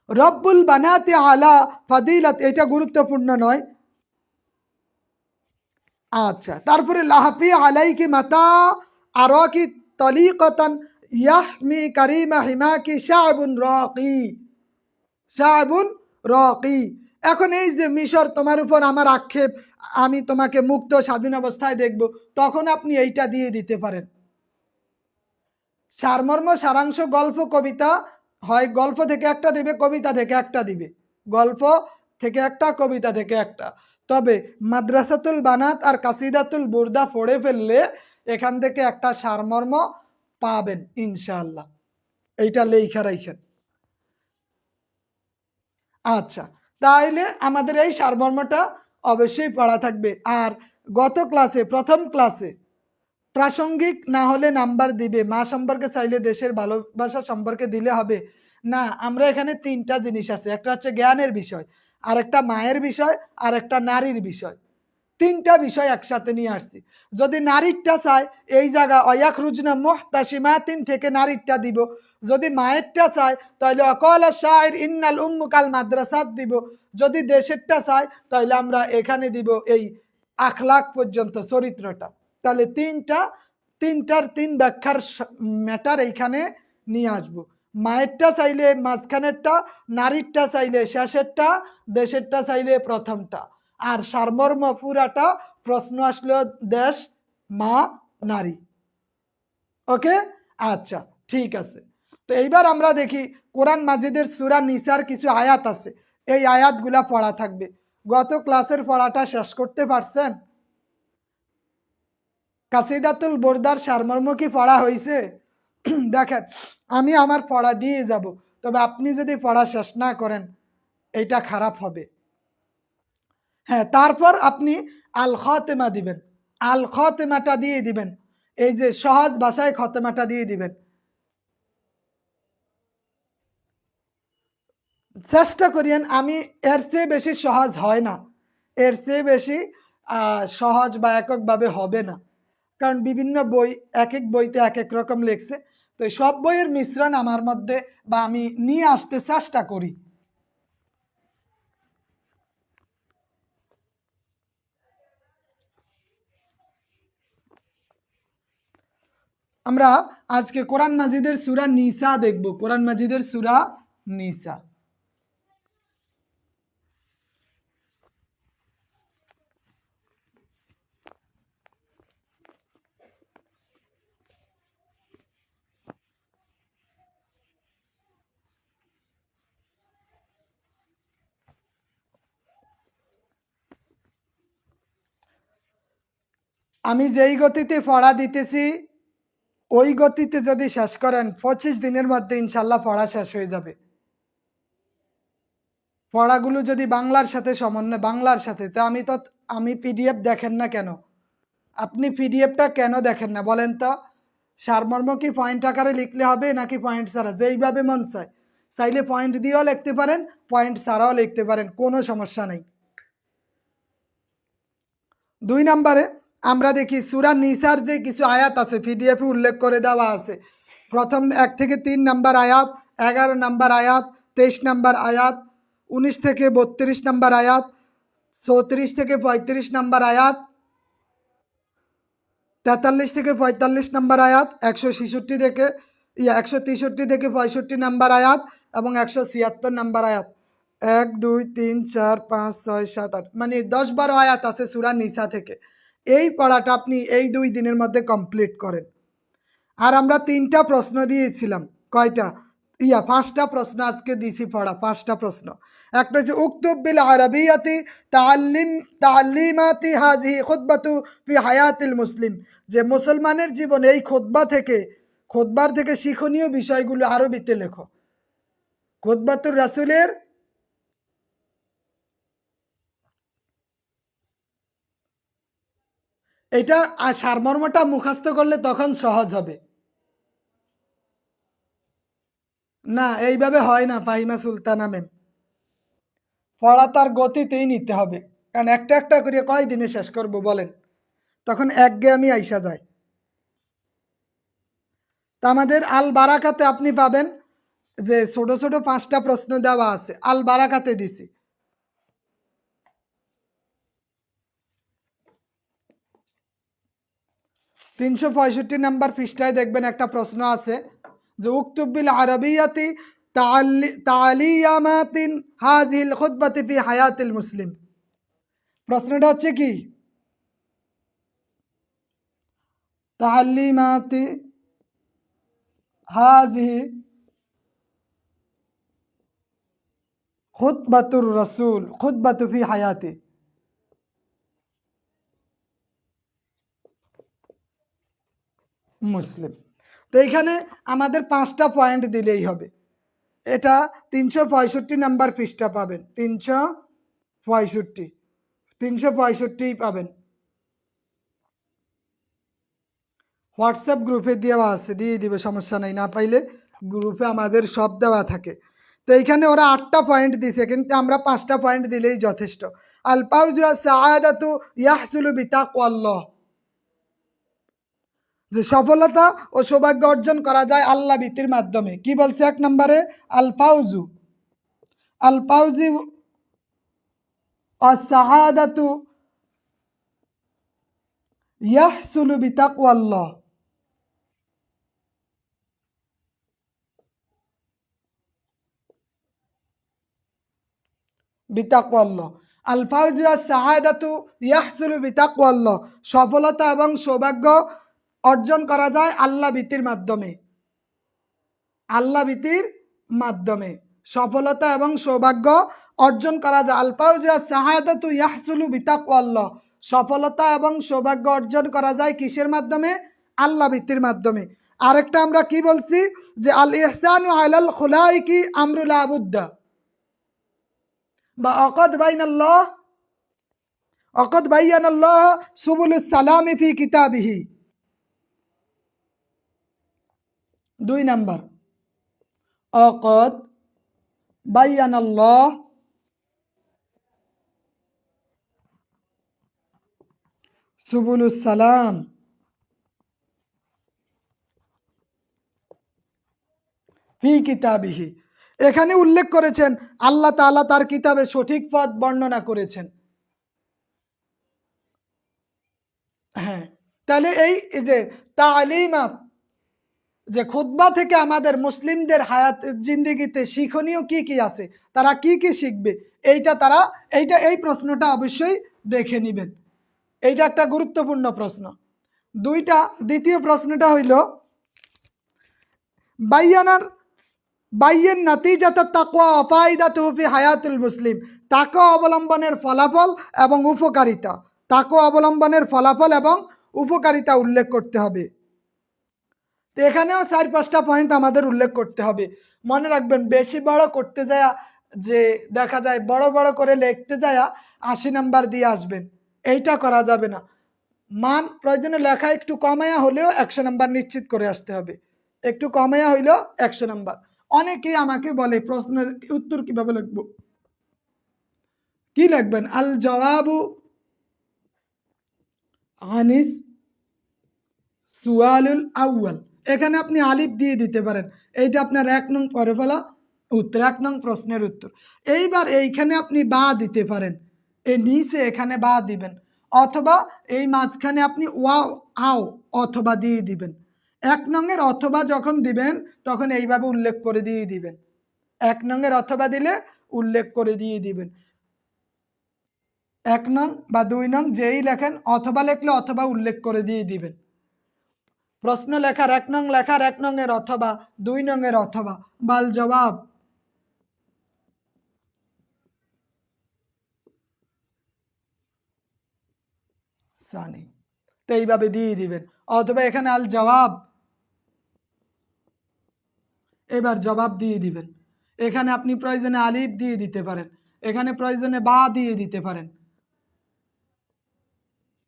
রব্বুল বানাতি আলা ফাদিলাত, এটা গুরুত্বপূর্ণ নয়। আচ্ছা, তারপরে লাহাফি আলাইকি মাতা আরাকি তলিকাতান ইয়াহমি কারিমা হিমাকি শাআবুন রাকি, শাআবুন রাকি। এখন এই যে মিশর তোমার উপর আমার আক্ষেপ, আমি তোমাকে মুক্ত স্বাধীন অবস্থায় দেখব, তখন আপনি এইটা দিয়ে দিতে পারেন। সারমর্ম সারাংশ গল্প কবিতা, হয় গল্প থেকে একটা দিবে, কবিতা থেকে একটা দিবে, গল্প থেকে একটা, কবিতা থেকে একটা। তবে মাদ্রাসাতুল বানাত আর কাসিদাতুল বুরদা পড়ে ফেললে এখান থেকে একটা সারমর্ম পাবেন ইনশাআল্লাহ। এইটা লেখা রাখেন। আচ্ছা, তাইলে আমাদের এই সারমর্মটা অবশ্যই পড়া থাকবে। আর গত ক্লাসে, প্রথম ক্লাসে প্রাসঙ্গিক না হলে নাম্বার দিবে, মা সম্পর্কে চাইলে দেশের ভালোবাসা সম্পর্কে দিলে হবে না। আমরা এখানে তিনটা জিনিস আছে, একটা হচ্ছে জ্ঞানের বিষয়, আর একটা মায়ের বিষয়, আর একটা নারীর বিষয়। তিনটা বিষয় একসাথে নিয়ে আসছি। যদি নারীরটা চায় এই জায়গা অয়াখরুজনা মুহতাসিমাতিন থেকে নারীরটা দিব, যদি মায়েরটা চায় তাহলে অকাল শাইর ইন্নাল উম্মুকাল মাদ্রাসাত দিব, যদি দেশেরটা চায় তাহলে আমরা এখানে দিব এই আখলাক পর্যন্ত, চরিত্রটা। তাহলে তিনটার তিন ব্যাখ্যার ম্যাটার এইখানে নিয়ে আসবো। মায়েরটা চাইলে মাঝখানেরটা, নারীরটা চাইলে শেষেরটা, দেশেরটা চাইলে প্রথমটা। আর সারমর্ম পুরাটা প্রশ্ন আসলো দেশ, মা, নারী। ওকে? আচ্ছা, ঠিক আছে। তো এইবার আমরা দেখি কোরআন মাজিদের সূরা নিসার কিছু আয়াত আছে, এই আয়াতগুলা পড়া থাকবে। গত ক্লাসের পড়াটা শেষ করতে পারছেন? কাসিদাতুল বুরদার সারমর্ম কি পড়া হয়েছে? দেখেন, আমি আমার পড়া দিয়ে যাব, তবে আপনি যদি পড়া শেষ না করেন এটা খারাপ হবে। হ্যাঁ, তারপর আপনি আল খাতেমা দিবেন, আল খাতেমাটা দিয়ে দিবেন, এই যে সহজ ভাষায় খতেমাটা দিয়ে দিবেন। চেষ্টা করিয়েন, আমি এর চেয়ে বেশি সহজ হয় না, এর চেয়ে বেশি সহজ বা এককভাবে হবে না, কারণ বিভিন্ন বই এক এক বইতে এক এক রকম লেখছে। তো সব বইয়ের মিশ্রণ আমার মধ্যে বা আমি নিয়ে আসতে চেষ্টা করি। আমরা আজকে কোরআন মাজিদের সূরা নিসা দেখব, কোরআন মাজিদের সূরা নিসা। আমি যেই গতিতে পড়া দিতেছি ওই গতিতে যদি শেষ করেন 25 দিনের মধ্যে ইনশাল্লাহ পড়া শেষ হয়ে যাবে। পড়াগুলো যদি বাংলার সাথে সমন্বয়, বাংলার সাথে, তো আমি পিডিএফ দেখেন না কেন? আপনি পিডিএফটা কেন দেখেন না বলেন তো? সারমর্ম কি পয়েন্ট আকারে লিখলে হবে নাকি পয়েন্ট ছাড়া? যেইভাবে মন চায়, চাইলে পয়েন্ট দিয়েও লিখতে পারেন, পয়েন্ট ছাড়াও লিখতে পারেন, কোনো সমস্যা নেই। 2 নম্বরে আমরা দেখি সূরা নিসার যে কিছু আয়াত আছে পিডিএফে উল্লেখ করে দেওয়া আছে। প্রথম 1 থেকে 3 নম্বর আয়াত, 11 নম্বর আয়াত, 23 নম্বর আয়াত, 19 থেকে 32 নম্বর আয়াত, 34 থেকে 35 নম্বর আয়াত, 43 থেকে 45 নম্বর আয়াত, 166 থেকে 163 থেকে 65 নম্বর আয়াত এবং 176 নম্বর আয়াত। 1 2 3 4 5 6 7 8 মানে 10-12 আয়াত আছে সূরা নিসা থেকে। এই পড়াটা আপনি এই 2 দিনের মধ্যে কমপ্লিট করেন। আর আমরা 3টা প্রশ্ন দিয়েছিলাম, কয়টা? পাঁচটা প্রশ্ন আজকে দিছি পড়া, পাঁচটা প্রশ্ন। একটা হচ্ছে উক্তুব বিল আরাবিয়াতি তাআল্লিমাতি হাযিহি খুতবাতু ফি হায়াতিল মুসলিম, যে মুসলমানের জীবনে এই খুতবার থেকে শিক্ষণীয় বিষয়গুলো আরবিতে লেখো। খুতবাতুর রাসূলের এটা সারমর্মটা মুখস্থ করলে তখন সহজ হবে। না, এইভাবে হয় না ফাহিমা সুলতানা ম্যাম। পড়া তার গতিতেই নিতে হবে, কারণ একটা একটা করে কয় দিনে শেষ করব বলেন, তখন একঘেয়েমি আইসা যায়। তা আমাদের আল বারাকাতে আপনি পাবেন যে ছোট ছোট পাঁচটা প্রশ্ন দেওয়া আছে, আল বারাকাতে দিছি। তিনশো 65 নাম্বার পৃষ্ঠায় দেখবেন একটা প্রশ্ন আছে যে উক্তুব বিল আরাবিয়াতি তালিয়ামাতিন হাযিহিল খুতবাতি ফি হায়াতিল মুসলিম। প্রশ্নটা হচ্ছে কি, তালিমাতি হাযিহি খুতবাতুর রাসূল খুতবাতু ফি হায়াতি। মুসলিম। তো এইখানে আমাদের পাঁচটা পয়েন্ট দিলেই হবে। এটা 365 নাম্বার পৃষ্ঠা পাবেন, 365 পাবেন। হোয়াটসঅ্যাপ গ্রুপে দেওয়া আছে, দিয়ে দিবে, সমস্যা নাই, না পাইলে গ্রুপে আমাদের সব দেওয়া থাকে। তো এইখানে ওরা 8টা পয়েন্ট দিছে, কিন্তু আমরা 5টা পয়েন্ট দিলেই যথেষ্ট। আল ফাউজু সাআদাতু ইয়াহসুলু বিতাকওয়াল্লাহ, যে সফলতা ও সৌভাগ্য অর্জন করা যায় আল্লাহ ভীতির মাধ্যমে। কি বলছে 1 নম্বরে, আল ফাউজি আস-সাআদাতু ইয়াহসুলু বিতাকওয়াল্লাহ। বিতাকওয়াল্লাহ, আল ফাউজু আস-সাআদাতু ইয়াহসুলু বিতাকওয়াল্লাহ, সফলতা এবং সৌভাগ্য অর্জন করা যায় আল্লাহ ভীতির মাধ্যমে। আল্লাহ ভীতির মাধ্যমে সফলতা এবং সৌভাগ্য অর্জন করা যায়। আল ফাউজু আস-সাআদাতু ইয়াহসুলু বিতাকওয়াল্লাহ, সফলতা এবং সৌভাগ্য অর্জন করা যায় কিসের মাধ্যমে? আল্লাহ ভীতির মাধ্যমে। আরেকটা আমরা কি বলছি যে আল ইহসানু আলাল খুলাইকি আমরুল আবুদ্দা, বা অকদ বাইয়ানাল্লাহ সুবুলুস সালামি ফি কিতাবিহি। 2 নাম্বার, অকদ বাইয়ানাল্লাহ সুবুলুস সালাম ফি কিতাবিহি। এখানে উল্লেখ করেছেন আল্লাহ তাআলা তার কিতাবে সঠিক পথ বর্ণনা করেছেন। হ্যাঁ, তাহলে এই যে তালিমাত, যে খুতবা থেকে আমাদের মুসলিমদের হায়াত জিন্দেগিতে শিক্ষণীয় কি কি আছে, তারা কি কি শিখবে, এই প্রশ্নটা অবশ্যই দেখে নেবেন। এইটা একটা গুরুত্বপূর্ণ প্রশ্ন। দ্বিতীয় প্রশ্নটা হইল বাইয়ান নাতিজাতাত তাকওয়া ওয়া ফায়দাতুহু ফি হায়াতুল মুসলিম, তাকওয়া অবলম্বনের ফলাফল এবং উপকারিতা। তাকওয়া অবলম্বনের ফলাফল এবং উপকারিতা উল্লেখ করতে হবে। তো এখানেও 4-5টা পয়েন্ট আমাদের উল্লেখ করতে হবে। মনে রাখবেন, বেশি বড় করতে যায় যে দেখা যায় বড় বড় করে লিখতে যায় 80 নাম্বার দিয়ে আসবেন, এইটা করা যাবে না। মান প্রয়োজনে লেখা একটু কমায়া হলেও 100 নাম্বার নিশ্চিত করে আসতে হবে, একটু কমায়া হইলেও 100 নাম্বার। অনেকেই আমাকে বলে প্রশ্নের উত্তর কিভাবে লিখব, কি লিখবেন? আল জওয়াবু আনিস সুয়ালুল আউয়াল, এখানে আপনি আলিফ দিয়ে দিতে পারেন, এইটা আপনার 1 নং পরে ফেলা উত্তর, 1 নং প্রশ্নের উত্তর। এইবার এইখানে আপনি বা দিতে পারেন, এই নিচে এখানে বা দিবেন, অথবা এই মাঝখানে আপনি ওয়াও আও অথবা দিয়ে দিবেন। 1 নংয়ের অথবা যখন দিবেন তখন এইভাবে উল্লেখ করে দিয়ে দিবেন। 1 নংয়ের অথবা দিলে উল্লেখ করে দিয়ে দিবেন। 1 নং বা 2 নং যেই লেখেন, অথবা লিখলে অথবা উল্লেখ করে দিয়ে দিবেন। প্রশ্ন লেখার 1 নং লেখার 1 নং এর অথবা 2 নং এর অথবা বাল জবাব সানি, তো এইভাবে দিয়ে দিবেন। অথবা এখানে আল জবাব, এবার জবাব দিয়ে দিবেন। এখানে আপনি প্রয়োজনে আলিফ দিয়ে দিতে পারেন, এখানে প্রয়োজনে বা দিয়ে দিতে পারেন।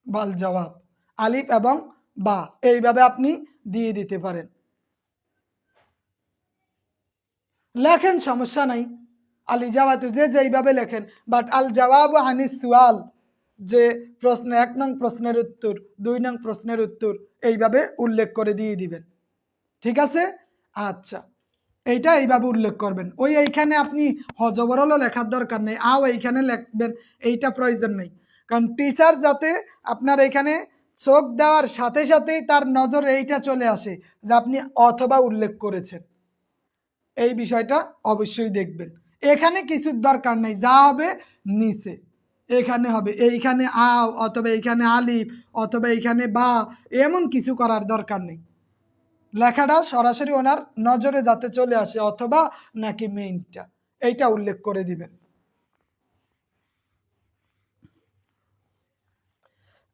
বাল জবাব আলিফ এবং বা এইভাবে আপনি দিয়ে দিতে পারেন। লেখেন, সমস্যা নাই, আল ইজাবাতু যে যেইভাবে লেখেন, বাট আল জবাবু আনিস সুয়াল, যে প্রশ্ন 1 নং প্রশ্নের উত্তর, 2 নং প্রশ্নের উত্তর এইভাবে উল্লেখ করে দিয়ে দিবেন। ঠিক আছে? আচ্ছা, এইটা এইভাবে উল্লেখ করবেন। ওই এইখানে আপনি হজবরলও লেখার দরকার নেই, আও এইখানে লিখবেন, এইটা প্রয়োজন নেই। কারণ টিচার যাতে আপনার এখানে চোখ দেওয়ার সাথে সাথেই তার নজরে এইটা চলে আসে যে আপনি অথবা উল্লেখ করেছেন, এই বিষয়টা অবশ্যই দেখবেন। এখানে কিছুর দরকার নেই, যা হবে নিচে এখানে হবে, এইখানে আও অথবা এইখানে আলিফ অথবা এইখানে বা, এমন কিছু করার দরকার নেই। লেখাটা সরাসরি ওনার নজরে যাতে চলে আসে, অথবা নাকি মেইনটা, এইটা উল্লেখ করে দিবেন।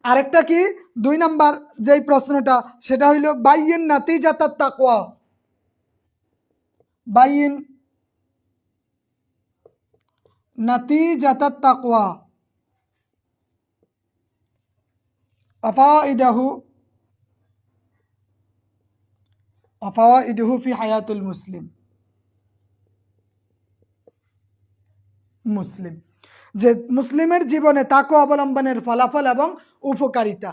আরেকটা কি 2 নাম্বার যেই প্রশ্নটা, সেটা হইল বাইয়িন নাতিজাতাত তাকওয়া। বাইয়িন নাতিজাতাত তাকওয়া আফাইদাহু আফাওয়াইদুহু ফি হায়াতুল মুসলিম। মুসলিম, যে মুসলিমের জীবনে তাকওয়া অবলম্বনের ফলাফল এবং উপকারিতা।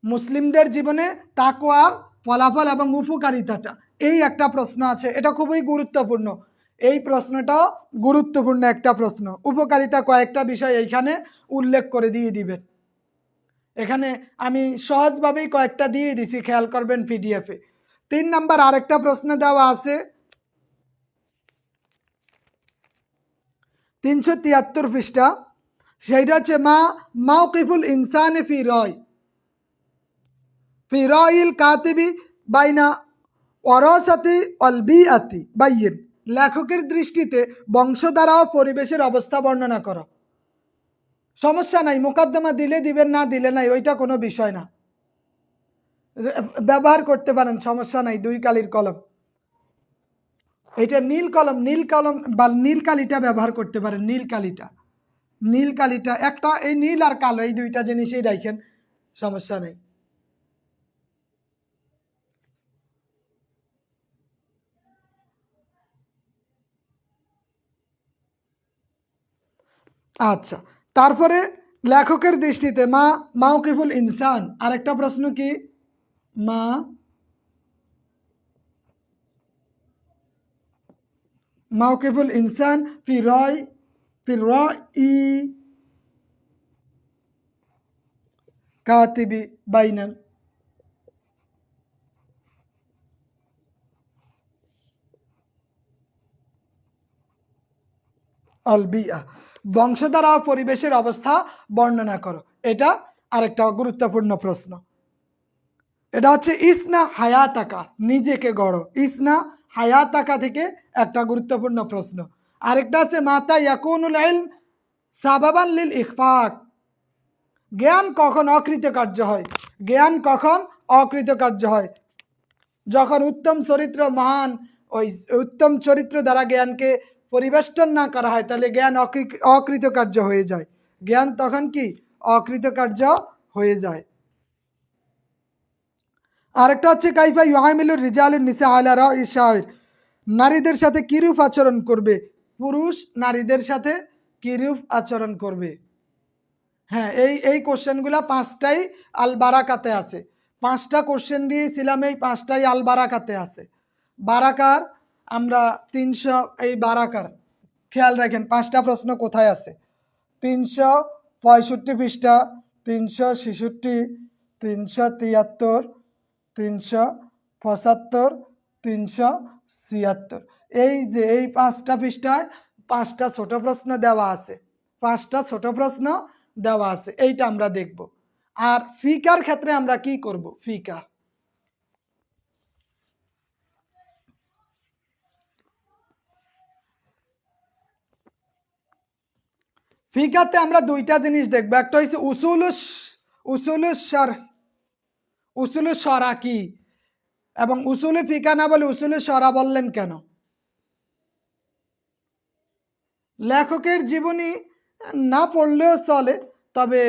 মুসলিমদের জীবনে তাকওয়ার ফলাফল এবং উপকারিতাটা, এই একটা প্রশ্ন আছে, এটা খুবই গুরুত্বপূর্ণ। এই প্রশ্নটাও গুরুত্বপূর্ণ একটা প্রশ্ন। উপকারিতা কয়েকটা বিষয় এইখানে উল্লেখ করে দিয়ে দিবেন। এখানে আমি সহজভাবেই কয়েকটা দিয়ে দিছি, খেয়াল করবেন পিডিএফে। 3 নাম্বার আরেকটা প্রশ্ন দেওয়া আছে 373 পৃষ্ঠা, সেইটা হচ্ছে মাওকিফুল ইনসানে ফি রাইল কাতিবি বাইনা ওয়ারাসাতি ওয়াল বিআতি বাইয়িন। লেখকের দৃষ্টিতে বংশধারা ও পরিবেশের অবস্থা বর্ণনা করো। সমস্যা নাই, মোকদ্দমা দিলে দিবেন, না দিলে নাই, ওইটা কোনো বিষয় না, ব্যবহার করতে পারেন, সমস্যা নাই। 2 কালির কলম, এটা নীল কলম, নীল কলম বা নীল কালিটা ব্যবহার করতে পারেন। নীল কালিটা একটা, এই নীল আর কালো এই 2টা জিনিসই রাখেন, সমস্যা নেই। আচ্ছা, তারপরে লেখকের দৃষ্টিতে মাওকিফুল ইনসান, আরেকটা প্রশ্ন কি মাওকিফুল ইনসান ফি রাই কাতিবি বাইনাল আল বিআ, বংশধারা ও পরিবেশের অবস্থা বর্ণনা করো। এটা আরেকটা গুরুত্বপূর্ণ প্রশ্ন। এটা হচ্ছে ইসনা হায়াতাকা, নিজেকে গড়ো, ইসনা হায়াতাকা থেকে একটা গুরুত্বপূর্ণ প্রশ্ন। আরেকটা আছে মাতা ইয়াকুনুল ইলম সাবাবান লিল ইখফাক, জ্ঞান কখন অকৃতকার্য হয়? জ্ঞান কখন অকৃতকার্য হয়? যখন উত্তম চরিত্র মহান, ওই উত্তম চরিত্র দ্বারা জ্ঞানকে পরিবেষ্টন না করা হয়, তাহলে জ্ঞান অকৃতকার্য হয়ে যায়। জ্ঞান তখন কি অকৃতকার্য হয়ে যায়। আরেকটা হচ্ছে কাইফা ইউআমিলুর রিজালুন নিসা আলা রাই শাইর, নারীদের সাথে কিরূপ আচরণ করবে? পুরুষ নারীদের সাথে কিরূপ আচরণ করবে? হ্যাঁ, এই কোশ্চেনগুলা 5টাই আল বারাকাতে আছে। 5টা কোশ্চেন দিয়েছিলাম, এই 5টাই আল বারাকাতে আছে। বারাকার আমরা 300, এই বারাকার খেয়াল রাখেন 5টা প্রশ্ন কোথায় আছে। 365 পৃষ্ঠা, 366, 373, 375, 376, এই যে এই 5টা পৃষ্ঠায় 5টা ছোট প্রশ্ন দেওয়া আছে। 5টা ছোট প্রশ্ন দেওয়া আছে, এইটা আমরা দেখব। আর ফিকার ক্ষেত্রে আমরা কি করব? ফিকা, ফিকাতে আমরা দুইটা জিনিস দেখবো, একটা হচ্ছে উসুলুস শরা কি, এবং উসুলে ফিকা না বলে উসুলে শরা বললেন কেন? লেখকের জীবনী না পড়লেও চলে, তবে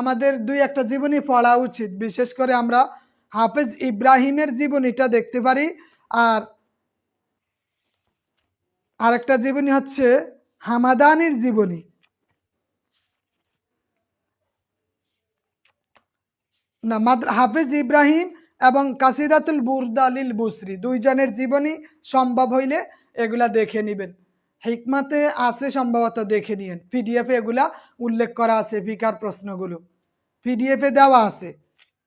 আমাদের দুই একটা জীবনী পড়া উচিত। বিশেষ করে আমরা হাফেজ ইব্রাহিমের জীবনীটা দেখতে পারি, আর আরেকটা জীবনী হচ্ছে হামাদানির জীবনী। না, হাফেজ ইব্রাহিম এবং কাসিদাতুল বুরদালিল বুসরি দুইজনের জীবনী সম্ভব হইলে এগুলা দেখে নিবেন। হিকমাতে আছে সম্ভবত, দেখে নিয়েন। পিডিএফে এগুলা উল্লেখ করা আছে, ফিকার প্রশ্নগুলো পিডিএফে দেওয়া আছে,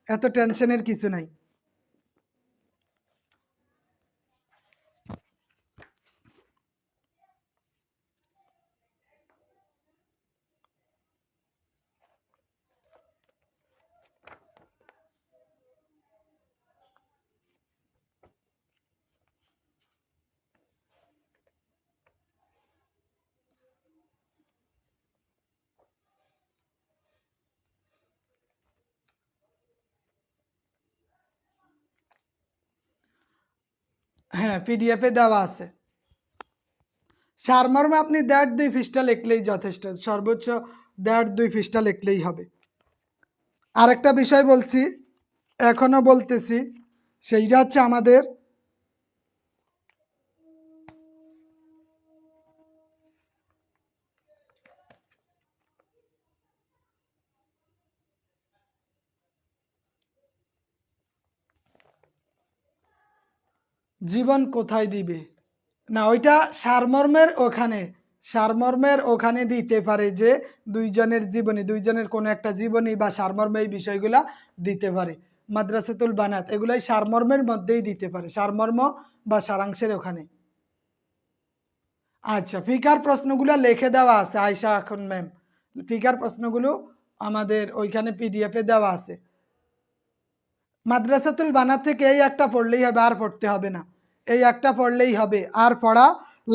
এত টেনশনের কিছু নাই। হ্যাঁ, পিডিএফে দেওয়া আছে। সারমর্মে আপনি 1.5-2 পৃষ্ঠা লিখলেই যথেষ্ট, সর্বোচ্চ 1.5-2 পৃষ্ঠা লিখলেই হবে। আরেকটা বিষয় বলছি, এখনো বলতেছি, সেইটা হচ্ছে আমাদের জীবন কোথায় দিবে। না, ওইটা সারমর্মের ওখানে দিতে পারে, যে দুইজনের জীবনী, দুইজনের কোনো একটা জীবনী বা সারমর্মে এই বিষয়গুলা দিতে পারে। মাদ্রাসাতুল বানাত এগুলাই সারমর্মের মধ্যেই দিতে পারে, সারমর্ম বা সারাংশের ওখানে। আচ্ছা, ফিকার প্রশ্নগুলো লিখে দেওয়া আছে আয়শা এখন ম্যাম, ফিকার প্রশ্নগুলো আমাদের ওইখানে পিডিএফে দেওয়া আছে। মাদ্রাসাতুল বানাত থেকে এই একটা পড়লেই হবে, আর পড়তে হবে না। এই একটা পড়লেই হবে, আর পড়া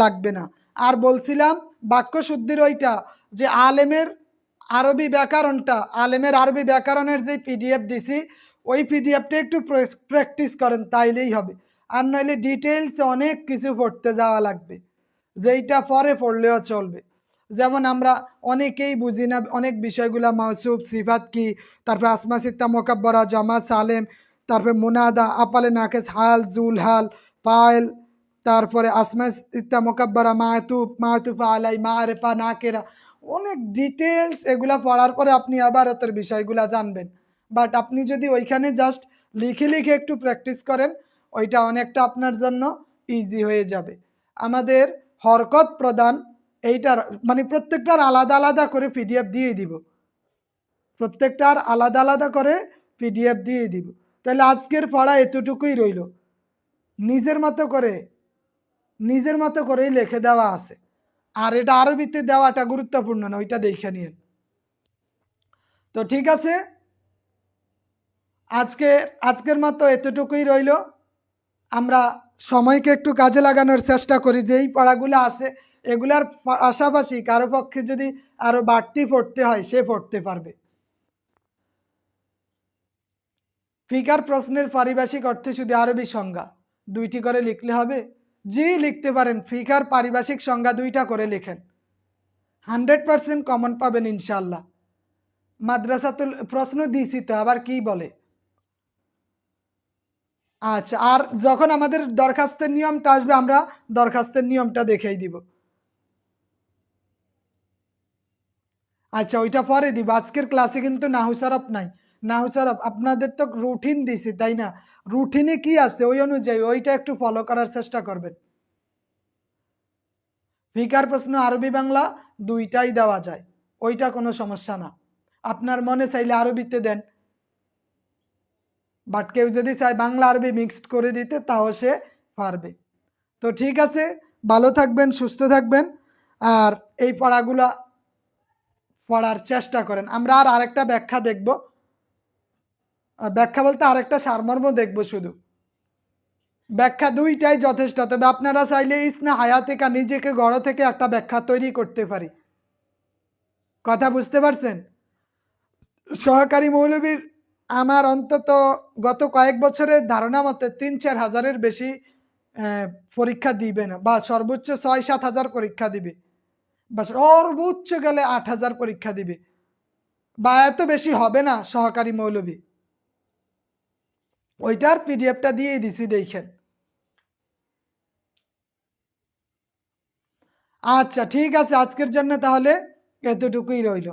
লাগবে না। আর বলছিলাম বাক্য শুদ্ধির ওইটা, যে আলেমের আরবি ব্যাকরণের যে পিডিএফ দিছি, ওই পিডিএফটা একটু প্র্যাকটিস করেন, তাইলেই হবে। আর নইলে ডিটেলসে অনেক কিছু পড়তে যাওয়া লাগবে, যেইটা পরে পড়লেও চলবে। যেমন আমরা অনেকেই বুঝি না অনেক বিষয়গুলা, মাউসুফ, সিফাত কি, তারপর আসমা সিত্তা মোকাব্বরা, জামা, সালেম, তারপরে মুনাদা, আপালে নাকেস, হাল, জুল হাল, ফাইল, তারপরে আসমা সিত্তা মোকাব্বরা, মাতুফ আলাই, মারেফা, নাকেরা, অনেক ডিটেলস। এগুলা পড়ার পরে আপনি আবার ওদের বিষয়গুলা জানবেন। বাট আপনি যদি ওইখানে জাস্ট লিখে লিখে একটু প্র্যাকটিস করেন, ওইটা অনেকটা আপনার জন্য ইজি হয়ে যাবে। আমাদের হরকত প্রদান, এইটার মানে প্রত্যেকটার আলাদা আলাদা করে পিডিএফ দিয়ে দিব, প্রত্যেকটার আলাদা আলাদা করে পিডিএফ দিয়ে দিব। তাহলে আজকের পড়া এতটুকুই রইল, নিজের মতো করেই লিখে দেওয়া আছে। আর এটা আরবিতে দেওয়াটা গুরুত্বপূর্ণ না, ওইটা দেখে নিন। তো ঠিক আছে, আজকের মতো এতটুকুই রইল। আমরা সময়কে একটু কাজে লাগানোর চেষ্টা করি, যেই পড়াগুলো আছে এগুলার পাশাপাশি কারো পক্ষে যদি আরো বাড়তি পড়তে হয়, সে পড়তে পারবে। ফিকার প্রশ্নের পারিভাষিক অর্থে শুধু আরবি সংজ্ঞা 2টি করে লিখলে হবে? জি, লিখতে পারেন। ফিকার পারিভাষিক সংজ্ঞা 2টা করে লিখেন, 100% কমন পাবেন ইনশাল্লাহ। মাদ্রাসাতুল প্রশ্ন দিছি তো, আবার কি বলে। আচ্ছা, আর যখন আমাদের দরখাস্তের নিয়মটা আসবে, আমরা দরখাস্তের নিয়মটা দেখাই দিব। আচ্ছা, ওইটা পরে দিব। আজকের ক্লাসে কিন্তু নাহু সরফ নাই। নাহু সরফ আপনাদের তো রুটিন দিছি, তাই না? রুটিনে কি আছে ওই অনুযায়ী ওইটা একটু ফলো করার চেষ্টা করবেন। ফিকার প্রশ্ন আরবি বাংলা 2টাই দেওয়া যায়, ওইটা কোনো সমস্যা না। আপনার মনে চাইলে আরবিতে দেন, বাট কেউ যদি চায় বাংলা আরবি মিক্সড করে দিতে, তাও সে পারবে। তো ঠিক আছে, ভালো থাকবেন, সুস্থ থাকবেন, আর এই পড়াগুলা পড়ার চেষ্টা করেন। আমরা আরেকটা ব্যাখ্যা দেখব, ব্যাখ্যা বলতে আরেকটা সারমর্ম দেখব শুধু। ব্যাখ্যা দুইটাই যথেষ্ট, তবে আপনারা চাইলে ইসনা হায়াতিকা নিজেকে গড় থেকে একটা ব্যাখ্যা তৈরি করতে পারি। কথা বুঝতে পারছেন? সহকারী মৌলবীর আমার অন্তত গত কয়েক বছরের ধারণা মতে ৩-৪ হাজারের বেশি পরীক্ষা দিবে না, বা সর্বোচ্চ ৬-৭ হাজার পরীক্ষা দিবে, বা সর্বোচ্চ গেলে ৮ হাজার পরীক্ষা দিবে, বা এত বেশি হবে না সহকারী মৌলবী। ওইটার পিডিএফটা দিয়ে দিছি, দেখেন। আচ্ছা ঠিক আছে, আজকের জন্য তাহলে এতটুকুই রইল।